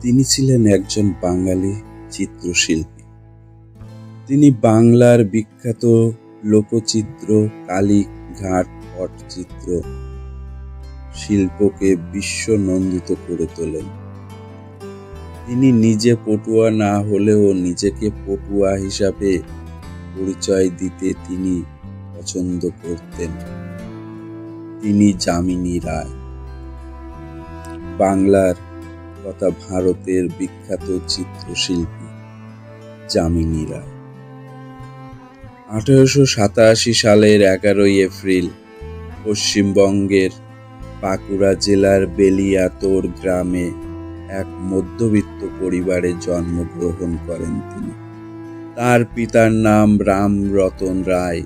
তিনি ছিলেন একজন বাঙালি চিত্রশিল্পী। তিনি বাংলার বিখ্যাত লোকচিত্র, কালীঘাট পটচিত্র শিল্পকে বিশ্বনন্দিত করে তোলেন। তিনি নিজে পটুয়া না হলেও নিজেকে পটুয়া হিসাবে পরিচয় দিতে তিনি পছন্দ করতেন। তিনি যামিনী রায়, বাংলার তথা ভারতের বিখ্যাত চিত্রশিল্পী যামিনী রায়। 1887 সালের 11 এপ্রিল পশ্চিমবঙ্গের বাঁকুড়া জেলার বেলিয়াতোড় গ্রামে এক মধ্যবিত্ত পরিবারে জন্মগ্রহণ করেন তিনি। তার পিতার নাম রামরতন রায়,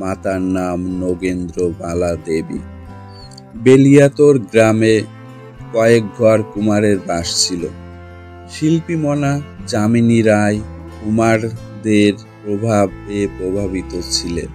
মাতার নাম নগেন্দ্রবালা দেবী। বেলিয়াতোড় গ্রামে কয়েক ঘর কুমারের বাস ছিল। শিল্পী মনা যামিনী রায় কুমারদের প্রভাবে প্রভাবিত ছিলেন।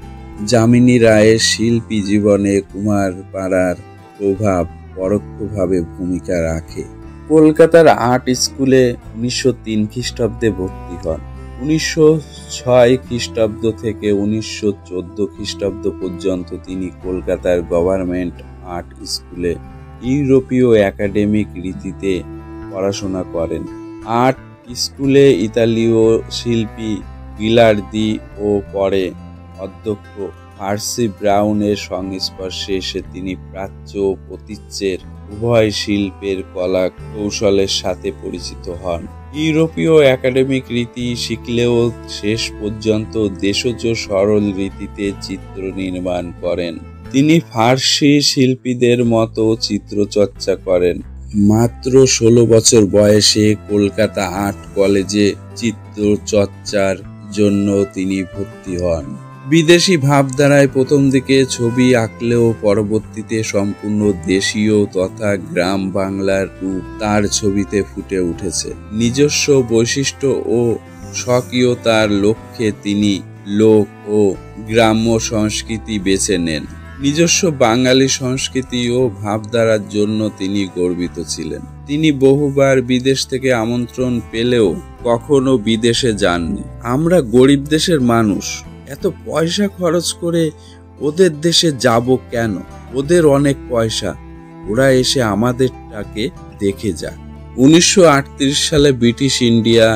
যামিনী রায়ের শিল্পী জীবনে কুমার পাড়ার প্রভাব পরোক্ষভাবে ভূমিকা রাখে। কলকাতার আর্ট স্কুলে 1903 খ্রিস্টাব্দে ভর্তি হন। 1906 খ্রিস্টাব্দ থেকে 1914 খ্রিস্টাব্দ পর্যন্ত তিনি কলকাতার গভর্নমেন্ট আর্ট স্কুলে ইউরোপীয় একাডেমিক রীতিতে পড়াশোনা করেন। আর্ট স্কুলে ইতালীয় শিল্পী গিলার্দি ও পরে অধ্যক্ষ পার্সি ব্রাউনের সংস্পর্শে এসে তিনি প্রাচ্য ও প্রতীচ্যের উভয় শিল্পের কলা কৌশলের সাথে পরিচিত হন। ইউরোপীয় একাডেমিক রীতি শিখলেও শেষ পর্যন্ত দেশজ সরল রীতিতে চিত্র নির্মাণ করেন। তিনি ফার্সি শিল্পীদের মতো চিত্রচর্চা করেন। মাত্র 16 বছর বয়সে কলকাতা আর্ট কলেজে চিত্রচর্চার জন্য তিনি ভর্তি হন। বিদেশি ভাবধারায় প্রথম দিকে ছবি আঁকলেও পরবর্তীতে সম্পূর্ণ দেশীয় তথা গ্রাম বাংলার রূপ তার ছবিতে ফুটে উঠেছে। নিজস্ব বৈশিষ্ট্য ও স্বকীয়তার লক্ষ্যে তিনি লোক ও গ্রাম্য সংস্কৃতি বেছে নেন। নিজস্ব বাঙালি সংস্কৃতি ও ভাবধারার জন্য তিনি গর্বিত ছিলেন। তিনি বহুবার বিদেশ থেকে আমন্ত্রণ পেলেও কখনো বিদেশে যাননি। আমরা গরিব দেশের মানুষ, এত পয়সা খরচ করে ওদের দেশে যাব কেন? ওদের অনেক পয়সা, ওরা এসে আমাদেরটাকে দেখে যাক। 1938 সালে ব্রিটিশ ইন্ডিয়া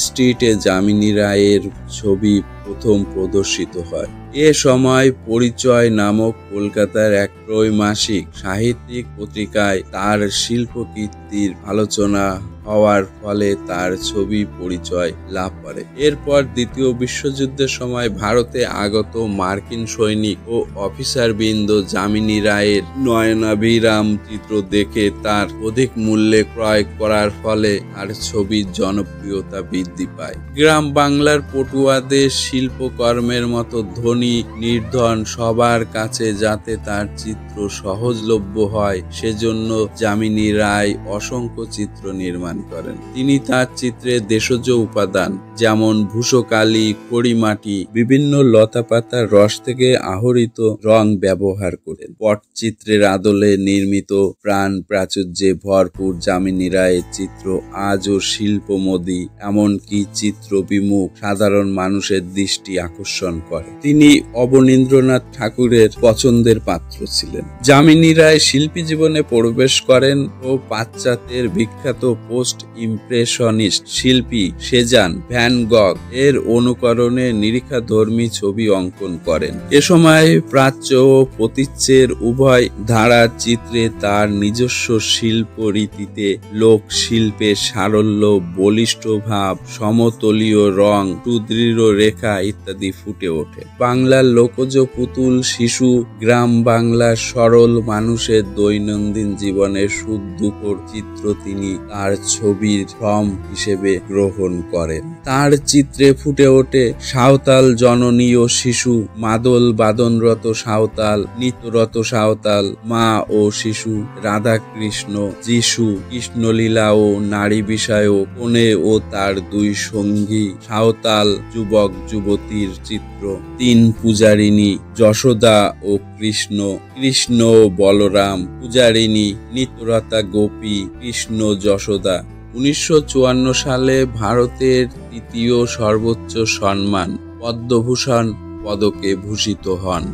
স্ট্রিটে যামিনী রায়ের ছবি প্রথম প্রদর্শিত হয়। এ সময় পরিচয় নামক কলকাতার এক ত্রৈমাসিক সাহিত্যিক পত্রিকায় তার শিল্পকীর্তির আলোচনা হওয়ার ফলে তার ছবি পরিচয় লাভ করে। এরপর দ্বিতীয় বিশ্বযুদ্ধের সময় ভারতে আগত মার্কিন সৈনিক ও অফিসারবৃন্দ যামিনী রায়ের নয়নাভিরাম চিত্র দেখে তার অধিক মূল্যে ক্রয় করার ফলে তার ছবির জনপ্রিয়তা বৃদ্ধি পায়। গ্রাম বাংলার পটুয়াদের শিল্পকর্মের মতো ধনী নির্ধন সবার কাছে যাতে তার চিত্র সহজলভ্য হয়, সেজন্য যামিনী রায় অসংখ্য চিত্র নির্মাণ করেন। তিনি তার চিত্রে দেশজ উপাদান যেমন ভূষকালি, খড়িমাটি, বিভিন্ন লতাপাতার রস থেকে আহরিত রং ব্যবহার করেন। পটচিত্রের আদলে নির্মিত প্রাণ প্রাচুর্যে ভরপুর যামিনী রায়ের চিত্র আজও শিল্পমোদী, এমনকি চিত্র বিমুখ সাধারণ মানুষের দৃষ্টি আকর্ষণ করে। তিনি অবনীন্দ্রনাথ ঠাকুরের পছন্দের পাত্র ছিলেন। যামিনী রায় শিল্পী জীবনে প্রবেশ করেন ও পাশ্চাত্যের বিখ্যাত পোস্ট ইমপ্রেশনিস্ট শিল্পী সেজান ভ্যান গগ এর অনুকরণে নিরীক্ষাধর্মী ছবি অঙ্কন করেন। এ সময় প্রাচ্য ও প্রতীচ্যের উভয় ধারার চিত্রে তার নিজস্ব শিল্প রীতিতে লোক শিল্পের সারল্য, বলিষ্ঠ ভাব, সমতলীয় রং, সুদৃঢ় রেখা ইত্যাদি ফুটে ওঠে। বাংলার লোকজ পুতুল, শিশু, গ্রাম বাংলার সরল মানুষের দৈনন্দিন জীবনের সুখ দুঃখর চিত্র তিনি তার ছবির ফর্ম হিসেবে গ্রহণ করেন। তার চিত্রে ফুটে ওঠে সাঁওতাল জননী ও শিশু, মাদল বাদনরত সাঁওতাল, নৃত্যরত সাঁওতাল, মা ও শিশু, রাধা কৃষ্ণ, যিশু, কৃষ্ণলীলা ও নারী বিষয়ক, কনে ও তার দুই সঙ্গী, সাঁওতাল যুবক যুবতীর চিত্র, 3 পূজারিণী, যশোদা ও কৃষ্ণ, কৃষ্ণ ও বলরাম, পূজারিণী, নিত্যরতা গোপী, কৃষ্ণ যশোদা, 1954 সালে ভারতের তৃতীয় সর্বোচ্চ সম্মান পদ্মভূষণ পদকে ভূষিত হন।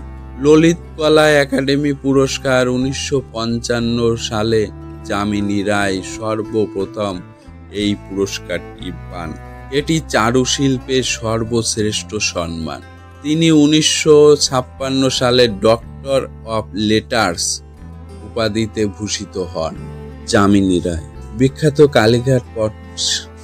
ললিত কলা একাডেমি পুরস্কার 1955 সালে যামিনী রায় সর্বপ্রথম এই পুরস্কারটি পান। এটি চারুশিল্পের সর্বশ্রেষ্ঠ সম্মান। তিনি 1956 সালে ডক্টর অফ লেটার্স উপাধিতে ভূষিত হন। যামিনী রায় বিখ্যাত কালীঘাট পট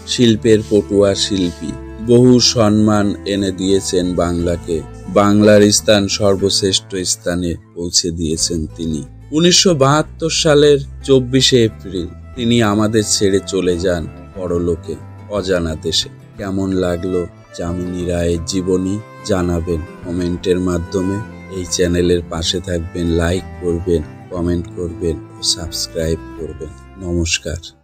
শিল্পের পটুয়া শিল্পী, বহু সম্মান এনে দিয়েছেন বাংলাকে। বাংলার স্থান সর্বশ্রেষ্ঠ স্থানে পৌঁছে দিয়েছেন তিনি। 1972 সালের 24শে এপ্রিল তিনি আমাদের ছেড়ে চলে যান পরলোকে, অজানা দেশে। কেমন লাগলো যামিনী রায়ের জীবনী জানাবেন কমেন্টের মাধ্যমে। এই চ্যানেলের পাশে থাকবেন, লাইক করবেন, কমেন্ট করবেন ও সাবস্ক্রাইব করবেন। নমস্কার।